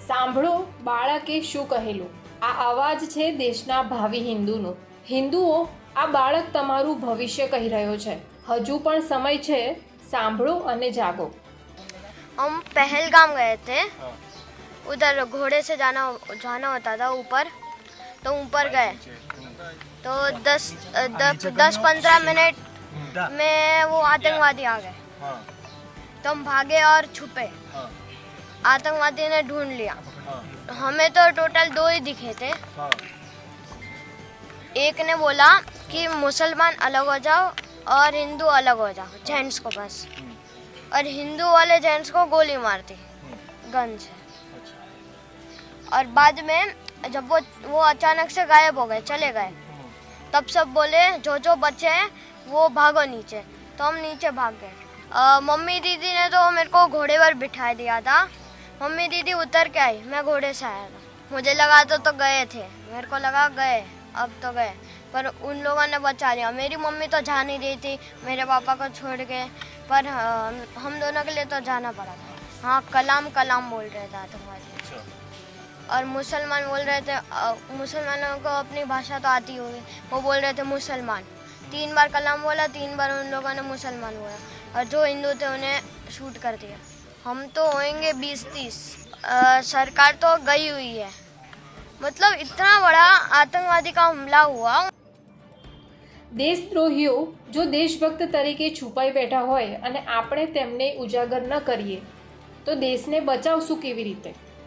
સાંભળો બાળકે શું કહેલું. આ અવાજ છે દેશના ભાવિ હિન્દુનો. હિન્દુઓ, આ બાળક તમારું ભવિષ્ય કહી રહ્યો છે. હજુ પણ સમય છે. સાંભળો અને જાગો. हम पहलगाम गए थे। उधर घोड़े से जाना होता था ऊपर, तो ऊपर गए तो 10-15 मिनट में वो आतंकवादी आ गए। तो हम भागे और छुपे। आतंकवादी ने ढूंढ लिया। हमें तो टोटल 2 ही दिखे थे। एक ने बोला कि मुसलमान अलग हो जाओ और हिंदू अलग हो जाओ, जेंट्स को बस। और हिंदू वाले जेंट्स को गोली मार दी गन से। और बाद में जब वो अचानक से गायब हो गए, चले गए, तब सब बोले जो बचे हैं वो भागो नीचे। तो हम नीचे भाग गए। मम्मी दीदी ने तो मेरे को घोड़े पर बिठा दिया था। मम्मी दीदी उतर के आई, मैं घोड़े से आया था। मुझे लगा तो गए थे, मेरे को लगा गए, अब तो गए, पर उन लोगों ने बचा लिया। मेरी मम्मी तो जा नहीं रही थी मेरे पापा को छोड़ के, पर हम दोनों के लिए तो जाना पड़ा था। हाँ, कलाम कलाम बोल रहे थे आतंकवादी। और मुसलमान बोल रहे थे, मुसलमानों को अपनी भाषा तो आती होगी, वो बोल रहे थे मुसलमान। 3 बार कलाम बोला, 3 बार उन लोगों ने मुसलमान बोला। और जो हिंदू थे उन्हें शूट कर दिया। हम तो होंगे 20-30। सरकार तो गई हुई है। मतलब इतना बड़ा आतंकवादी का हमला हुआ। દેશદ્રોહીઓ જો દેશભક્ત તરીકે છુપાઈ બેઠા હોય અને આપણે તેમને ઉજાગર ન કરીએ તો દેશને બચાવશું કેવી રીતે?